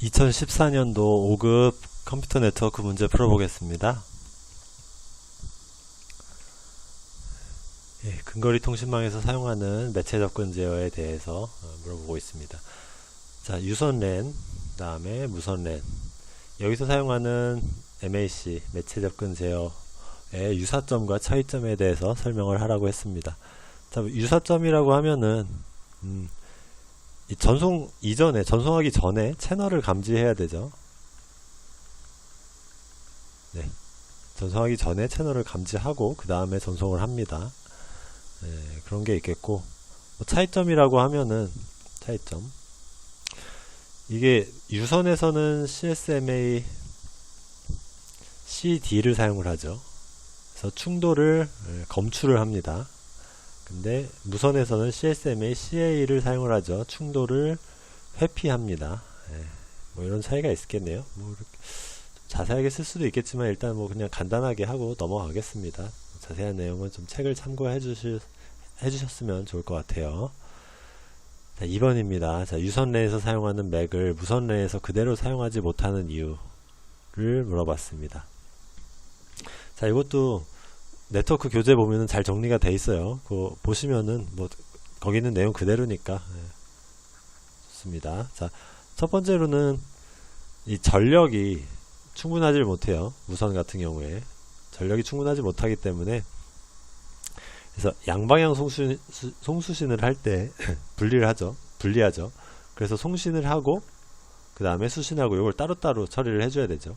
2014년도 5급 컴퓨터 네트워크 문제 풀어보겠습니다. 근거리 통신망에서 사용하는 매체 접근 제어에 대해서 물어보고 있습니다. 자, 유선 랜, 그 다음에 무선 랜. 여기서 사용하는 MAC, 매체 접근 제어의 유사점과 차이점에 대해서 설명을 하라고 했습니다. 자, 유사점이라고 하면은, 이 전송하기 전에 채널을 감지해야 되죠. 네. 전송하기 전에 채널을 감지하고, 그 다음에 전송을 합니다. 그런 게 있겠고, 차이점이라고 하면은, 차이점. 이게 유선에서는 CSMA CD를 사용을 하죠. 그래서 충돌을 검출을 합니다. 근데 무선에서는 CSMA CA를 사용을 하죠. 충돌을 회피합니다. 뭐 이런 차이가 있겠네요. 뭐 자세하게 쓸 수도 있겠지만 일단 뭐 그냥 간단하게 하고 넘어가겠습니다. 자세한 내용은 좀 책을 참고해 주셨으면 좋을 것 같아요. 자, 2번입니다. 자, 유선랜에서 사용하는 맥을 무선랜에서 그대로 사용하지 못하는 이유를 물어봤습니다. 자, 이것도 네트워크 교재 보면은 잘 정리가 돼 있어요. 그거 보시면은 뭐 거기 있는 내용 그대로니까 좋습니다. 자, 첫 번째로는 이 전력이 충분하지 못해요. 무선 같은 경우에 전력이 충분하지 못하기 때문에, 그래서 양방향 송수신을 할 때 분리하죠. 그래서 송신을 하고 그 다음에 수신하고 이걸 따로따로 처리를 해줘야 되죠.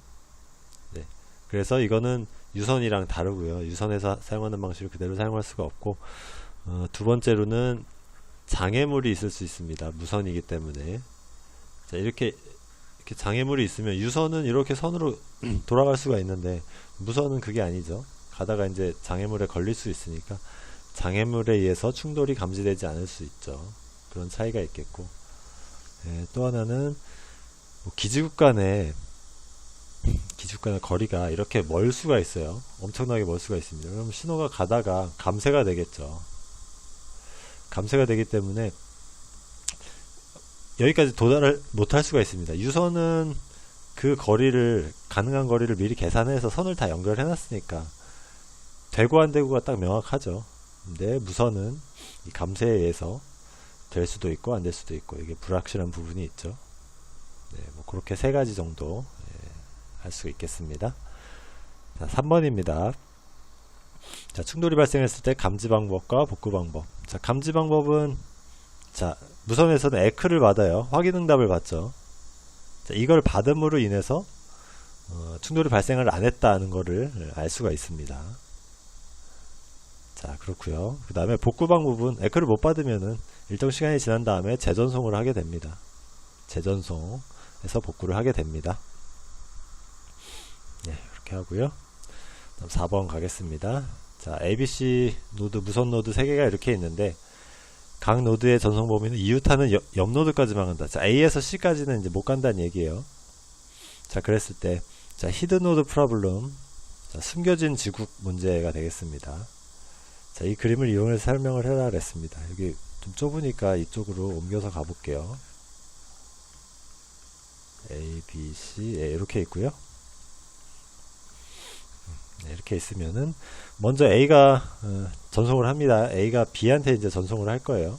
네. 그래서 이거는 유선이랑 다르고요. 유선에서 사용하는 방식을 그대로 사용할 수가 없고, 두 번째로는 장애물이 있을 수 있습니다. 무선이기 때문에. 자, 이렇게 장애물이 있으면 유선은 이렇게 선으로 돌아갈 수가 있는데 무선은 그게 아니죠. 가다가 이제 장애물에 걸릴 수 있으니까 장애물에 의해서 충돌이 감지되지 않을 수 있죠. 그런 차이가 있겠고, 또 하나는 뭐 기지국 간의 거리가 이렇게 멀 수가 있어요. 엄청나게 멀 수가 있습니다. 그럼 신호가 가다가 감쇄가 되겠죠. 감쇄가 되기 때문에 여기까지 도달을 못할 수가 있습니다. 유선은 그 거리를, 가능한 거리를 미리 계산해서 선을 다 연결해 놨으니까 되고 안 되고가 딱 명확하죠. 근데 무선은 이 감쇄에 의해서 될 수도 있고 안 될 수도 있고, 이게 불확실한 부분이 있죠. 네, 뭐 그렇게 세 가지 정도 할 수 있겠습니다. 자, 3번입니다. 자, 충돌이 발생했을 때 감지 방법과 복구 방법. 자, 감지 방법은, 자, 무선에서는 에크를 받아요. 확인 응답을 받죠. 자, 이걸 받음으로 인해서 충돌이 발생을 안 했다는 거를 알 수가 있습니다. 자, 그렇고요. 그 다음에 복구 방법은 에크를 못 받으면은 일정 시간이 지난 다음에 재전송을 하게 됩니다. 재전송해서 복구를 하게 됩니다. 네, 그렇게 하고요. 다음 4번 가겠습니다. 자, ABC 노드, 무선 노드 3개가 이렇게 있는데, 각 노드의 전송 범위는 이웃하는 옆 노드까지만 간다. 자, A에서 C까지는 이제 못 간다는 얘기예요. 자, 그랬을 때, 자, 히든 노드 프로블럼, 자, 숨겨진 지국 문제가 되겠습니다. 자, 이 그림을 이용해서 설명을 해라 그랬습니다. 여기 좀 좁으니까 이쪽으로 옮겨서 가볼게요. A, B, C, 이렇게 있고요. 네, 이렇게 있으면은 먼저 A가 전송을 합니다. A가 B한테 이제 전송을 할 거예요.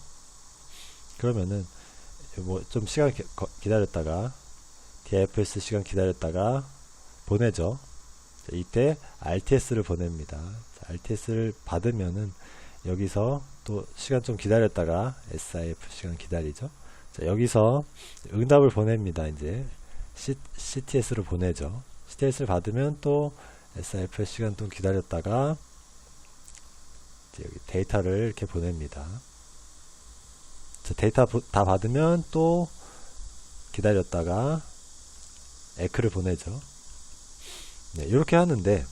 그러면은 뭐 좀 시간 기다렸다가 DFS 시간 기다렸다가 보내죠. 자, 이때 RTS를 보냅니다. 자, RTS를 받으면은 여기서 또 시간 좀 기다렸다가 SIF 시간 기다리죠. 자, 여기서 응답을 보냅니다. 이제 CTS를 보내죠. CTS를 받으면 또 SIF 시간 좀 기다렸다가 이제 여기 데이터를 이렇게 보냅니다. 자, 데이터 다 받으면 또 기다렸다가 에크를 보내죠. 네, 이렇게 하는데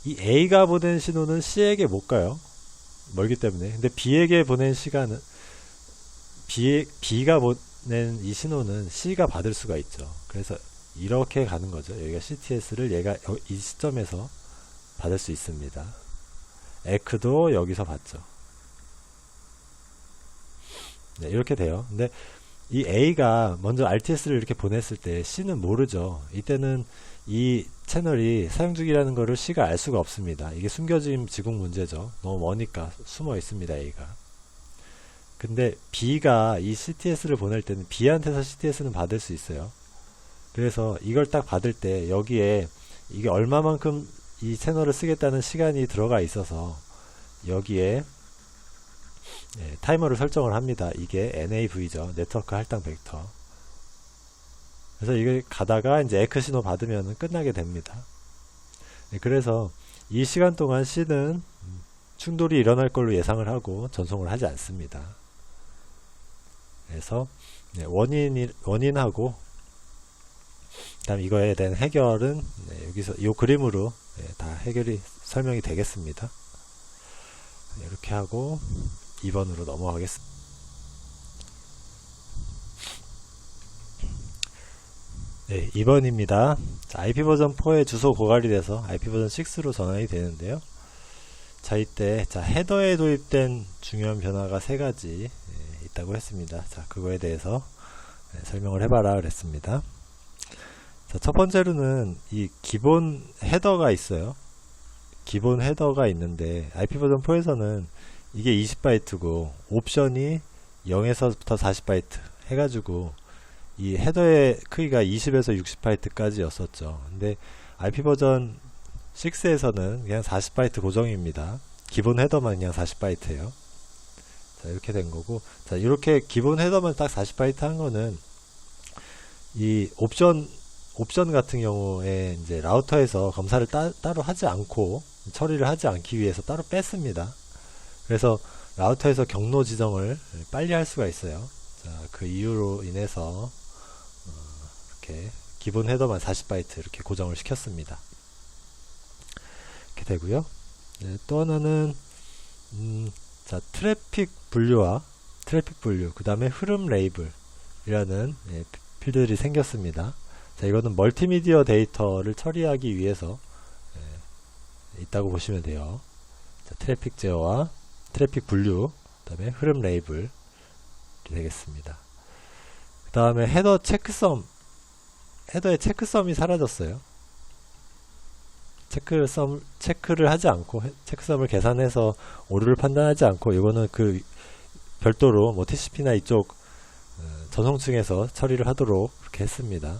이 A가 보낸 신호는 C에게 못 가요. 멀기 때문에. 근데 B에게 보낸 시간은 B가 보낸 이 신호는 C가 받을 수가 있죠. 그래서 이렇게 가는 거죠. 여기가 CTS를 얘가 이 시점에서 받을 수 있습니다. 에크도 여기서 받죠. 네, 이렇게 돼요. 근데 이 A가 먼저 RTS를 이렇게 보냈을 때 C는 모르죠. 이때는 이 채널이 사용 중이라는 거를 C가 알 수가 없습니다. 이게 숨겨진 지공 문제죠. 너무 머니까 숨어 있습니다, A가. 근데 B가 이 CTS를 보낼 때는 B한테서 CTS는 받을 수 있어요. 그래서 이걸 딱 받을 때 여기에 이게 얼마만큼 이 채널을 쓰겠다는 시간이 들어가 있어서 여기에 타이머를 설정을 합니다. 이게 NAV죠. 네트워크 할당 벡터. 그래서 이게 가다가 이제 에크 신호 받으면 끝나게 됩니다. 그래서 이 시간 동안 C는 충돌이 일어날 걸로 예상을 하고 전송을 하지 않습니다. 그래서 원인하고 그다음 이거에 대한 해결은 여기서 이 그림으로 다 해결이 설명이 되겠습니다. 이렇게 하고 2번으로 넘어가겠습니다. 네, 2번입니다. IP 버전 4의 주소 고갈이 돼서 IP 버전 6로 전환이 되는데요. 자, 이때 헤더에 도입된 중요한 변화가 3가지 있다고 했습니다. 자, 그거에 대해서 설명을 해봐라 그랬습니다. 자, 첫 번째로는 이 기본 헤더가 있어요. 기본 헤더가 있는데 IP 버전 4에서는 이게 20바이트고 옵션이 0에서부터 40바이트 해가지고 이 헤더의 크기가 20에서 60바이트까지 였었죠. 근데 IP 버전 6에서는 그냥 40바이트 고정입니다. 기본 헤더만 그냥 40바이트예요. 자, 이렇게 된 거고, 자, 이렇게 기본 헤더만 딱 40바이트 한 거는 이 옵션 같은 경우에 이제 라우터에서 검사를 따로 하지 않고 처리를 하지 않기 위해서 따로 뺐습니다. 그래서 라우터에서 경로 지정을 빨리 할 수가 있어요. 자, 그 이유로 인해서 이렇게 기본 헤더만 40바이트 이렇게 고정을 시켰습니다. 이렇게 되고요. 네, 또 하나는 자, 트래픽 분류, 그 다음에 흐름 레이블이라는 필드들이 생겼습니다. 자, 이거는 멀티미디어 데이터를 처리하기 위해서 있다고 보시면 돼요. 자, 트래픽 제어와 트래픽 분류, 그 다음에 흐름 레이블이 되겠습니다. 그 다음에 헤더의 체크섬이 사라졌어요. 체크를 하지 않고, 체크섬을 계산해서 오류를 판단하지 않고, 이거는 그 별도로 뭐 TCP나 이쪽 전송층에서 처리를 하도록 그렇게 했습니다.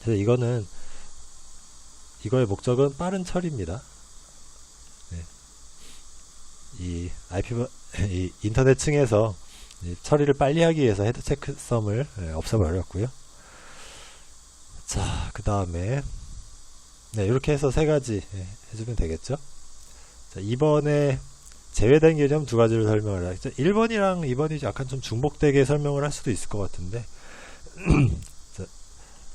그래서 이거의 목적은 빠른 처리입니다. 네. 이 인터넷층에서 처리를 빨리 하기 위해서 헤더 체크섬을 없애버렸고요. 자, 그 다음에 이렇게 해서 3가지 해주면 되겠죠. 자, 이번에 제외된 개념 2가지를 설명을 하겠죠. 1번이랑 2번이 약간 좀 중복되게 설명을 할 수도 있을 것 같은데 자,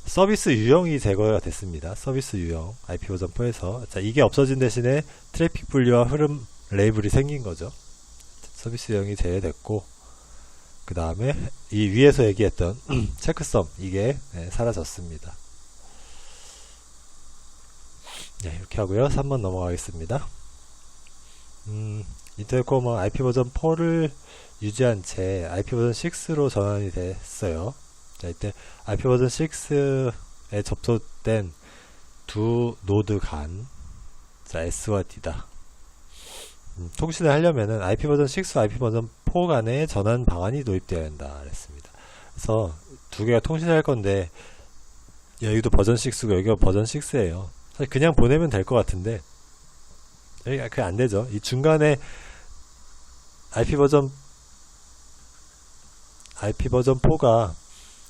서비스 유형이 제거가 됐습니다. 서비스 유형 IP 버전 4에서 자, 이게 없어진 대신에 트래픽 분류와 흐름 레이블이 생긴 거죠. 서비스 유형이 제외됐고, 그 다음에 이 위에서 얘기했던 체크섬 이게 사라졌습니다. 네, 이렇게 하고요. 3번 넘어가겠습니다. 인텔코어 IP 버전 4를 유지한 채 IP 버전 6로 전환이 됐어요. 자, 이때 IP 버전 6에 접속된 두 노드 간, 자, S와 D다. 통신을 하려면은 IP 버전 6와 IP 버전 4 간의 전환 방안이 도입되어야 한다 그랬습니다. 그래서 두 개가 통신할 건데 여기도 버전 6고 여기가 버전 6예요. 사실 그냥 보내면 될 것 같은데 여기가 그게 안 되죠. 이 중간에 IP 버전 4가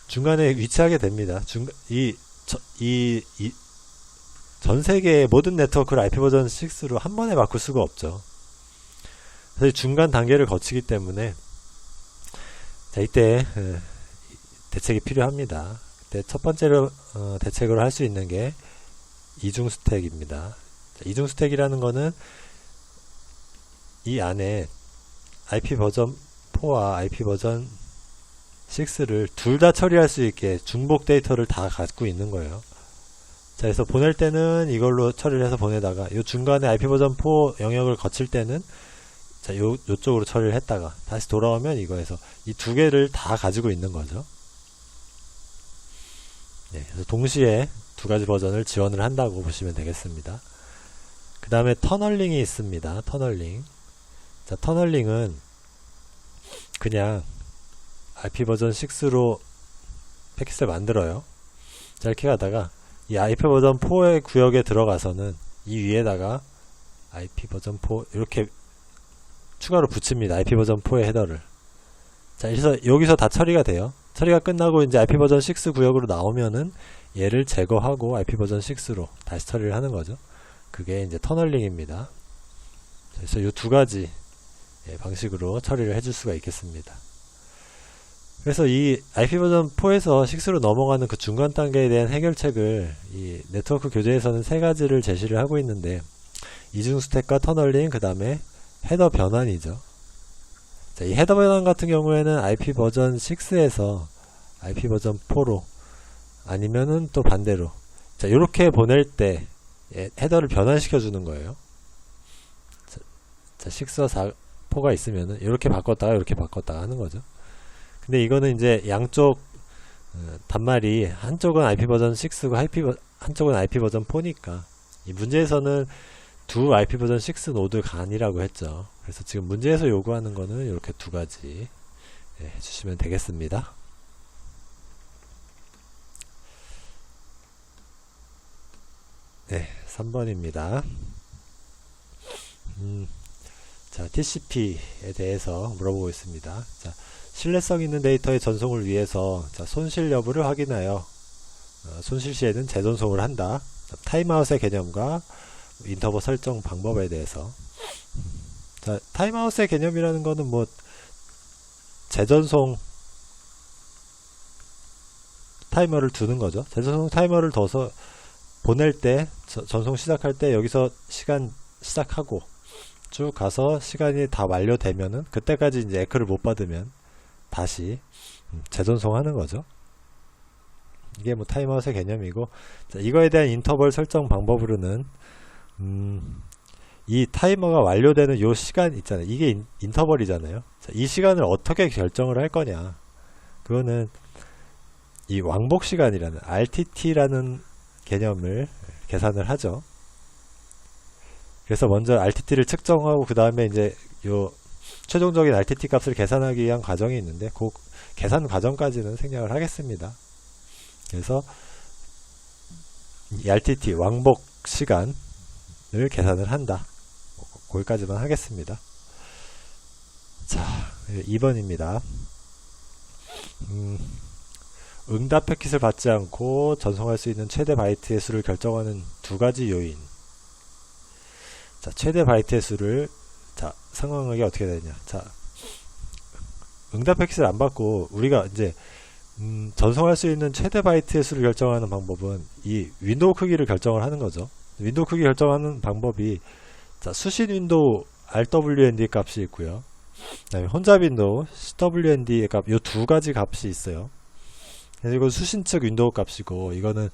중간에 위치하게 됩니다. 전 세계의 모든 네트워크를 IP 버전 6로 한 번에 바꿀 수가 없죠. 그래서 중간 단계를 거치기 때문에 자, 이때 대책이 필요합니다. 그때 첫 번째로 대책으로 할 수 있는 게 이중 스택입니다. 자, 이중 스택이라는 거는 이 안에 IP 버전 4와 IP 버전 6를 둘 다 처리할 수 있게 중복 데이터를 다 갖고 있는 거예요. 자, 그래서 보낼 때는 이걸로 처리를 해서 보내다가 이 중간에 IP 버전 4 영역을 거칠 때는 자, 요쪽으로 처리를 했다가 다시 돌아오면 이거에서 이 두 개를 다 가지고 있는 거죠. 네, 그래서 동시에 두 가지 버전을 지원을 한다고 보시면 되겠습니다. 그 다음에 터널링이 있습니다. 터널링. 자, 터널링은 그냥 IP 버전 6로 패킷을 만들어요. 자, 이렇게 가다가 이 IP 버전 4의 구역에 들어가서는 이 위에다가 IP 버전 4 이렇게 추가로 붙입니다. IP 버전 4의 헤더를. 자, 그래서 여기서 다 처리가 돼요. 처리가 끝나고 이제 IP 버전 6 구역으로 나오면은 얘를 제거하고 IP 버전 6로 다시 처리를 하는 거죠. 그게 이제 터널링입니다. 그래서 이 두 가지 방식으로 처리를 해줄 수가 있겠습니다. 그래서 이 IP 버전 4에서 6로 넘어가는 그 중간 단계에 대한 해결책을 이 네트워크 교재에서는 세 가지를 제시를 하고 있는데, 이중 스택과 터널링, 그 다음에 헤더 변환이죠. 자, 이 헤더 변환 같은 경우에는 IP 버전 6에서 IP 버전 4로, 아니면은 또 반대로, 자, 요렇게 보낼 때 헤더를 변환시켜 주는 거예요. 자, 6와 4가 있으면은 이렇게 바꿨다가 이렇게 바꿨다가 하는 거죠. 근데 이거는 이제 양쪽 단말이 한쪽은 IP 버전 6고 한쪽은 IP 버전 4니까 이 문제에서는 두 IP 버전 6 노드가 아니라고 했죠. 그래서 지금 문제에서 요구하는 거는 이렇게 두 가지 해주시면 되겠습니다. 네, 3번입니다. 자, TCP에 대해서 물어보고 있습니다. 자, 신뢰성 있는 데이터의 전송을 위해서 자, 손실 여부를 확인하여 손실 시에는 재전송을 한다. 자, 타임아웃의 개념과 인터벌 설정 방법에 대해서. 자, 타임아웃의 개념이라는 거는 뭐 재전송 타이머를 두는 거죠. 재전송 타이머를 둬서 보낼 때, 전송 시작할 때 여기서 시간 시작하고 쭉 가서 시간이 다 완료되면은 그때까지 이제 에크를 못 받으면 다시 재전송하는 거죠. 이게 뭐 타임아웃의 개념이고, 자, 이거에 대한 인터벌 설정 방법으로는 이 타이머가 완료되는 요 시간 있잖아요. 이게 인터벌이잖아요. 자, 이 시간을 어떻게 결정을 할 거냐, 그거는 이 왕복 시간이라는 RTT라는 개념을 계산을 하죠. 그래서 먼저 RTT를 측정하고 그 다음에 이제 요 최종적인 RTT 값을 계산하기 위한 과정이 있는데 그 계산 과정까지는 생략을 하겠습니다. 그래서 이 RTT 왕복 시간을 계산을 한다. 거기까지만 하겠습니다. 자, 2번입니다. 응답 패킷을 받지 않고 전송할 수 있는 최대 바이트의 수를 결정하는 두 가지 요인. 자, 최대 바이트의 수를, 자, 상황하기 어떻게 되냐. 자, 응답 패킷을 안 받고 우리가 이제 전송할 수 있는 최대 바이트의 수를 결정하는 방법은 이 윈도우 크기를 결정을 하는 거죠. 윈도우 크기 결정하는 방법이, 자, 수신 윈도우 RWND 값이 있고요. 그다음에 혼잡 윈도우 CWND의 값, 요 두 가지 값이 있어요. 그래서 이건 수신 측 윈도우 값이고, 이거는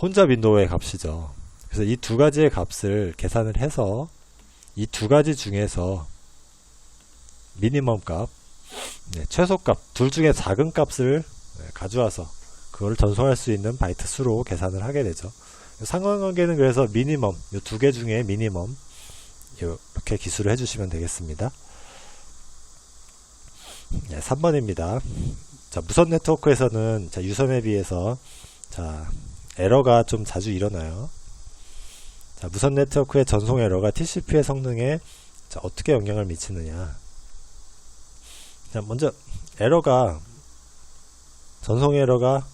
혼잡 윈도우의 값이죠. 그래서 이 두 가지의 값을 계산을 해서 이 두 가지 중에서 미니멈 값, 최소 값, 둘 중에 작은 값을 가져와서 그걸 전송할 수 있는 바이트 수로 계산을 하게 되죠. 상관관계는 그래서 미니멈, 이 두 개 중에 미니멈, 이렇게 기술을 해주시면 되겠습니다. 3번입니다. 자, 무선 네트워크에서는, 자, 유선에 비해서, 자, 에러가 좀 자주 일어나요. 자, 무선 네트워크의 전송 에러가 TCP의 성능에, 자, 어떻게 영향을 미치느냐. 자, 먼저 에러가, 전송 에러가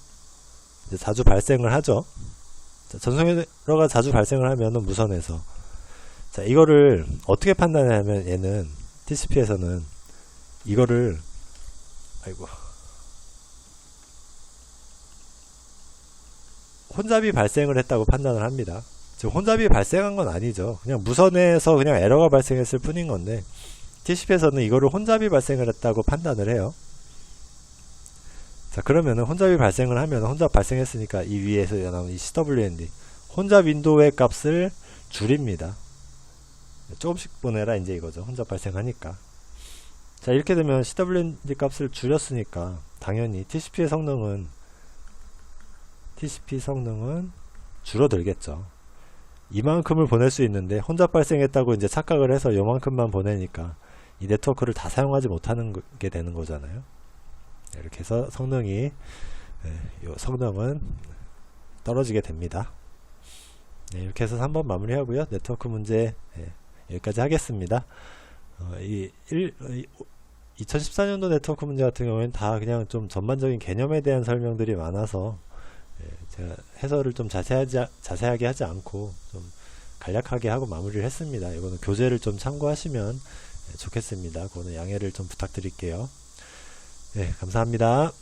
이제 자주 발생을 하죠. 자, 전송 에러가 자주 발생을 하면은 무선에서, 자, 이거를 어떻게 판단하냐면, 얘는 TCP에서는 이거를, 아이고, 혼잡이 발생을 했다고 판단을 합니다. 즉 혼잡이 발생한 건 아니죠. 그냥 무선에서 그냥 에러가 발생했을 뿐인 건데, TCP에서는 이거를 혼잡이 발생을 했다고 판단을 해요. 자, 그러면은 혼잡이 발생을 하면, 혼잡 발생했으니까 이 위에서 나오는 이 CWND 혼잡 윈도우의 값을 줄입니다. 조금씩 보내라 이제 이거죠. 혼잡 발생하니까. 자, 이렇게 되면 CWND 값을 줄였으니까 당연히 TCP 성능은 줄어들겠죠. 이만큼을 보낼 수 있는데 혼잡 발생했다고 이제 착각을 해서 요만큼만 보내니까 이 네트워크를 다 사용하지 못하는 게 되는 거잖아요. 이렇게 해서 성능은 떨어지게 됩니다. 네, 이렇게 해서 3번 마무리하고요. 네트워크 문제 여기까지 하겠습니다. 2014년도 네트워크 문제 같은 경우에는 다 그냥 좀 전반적인 개념에 대한 설명들이 많아서 제가 해설을 좀 자세하게 하지 않고 좀 간략하게 하고 마무리를 했습니다. 이거는 교재를 좀 참고하시면 좋겠습니다. 그거는 양해를 좀 부탁드릴게요. 네, 감사합니다.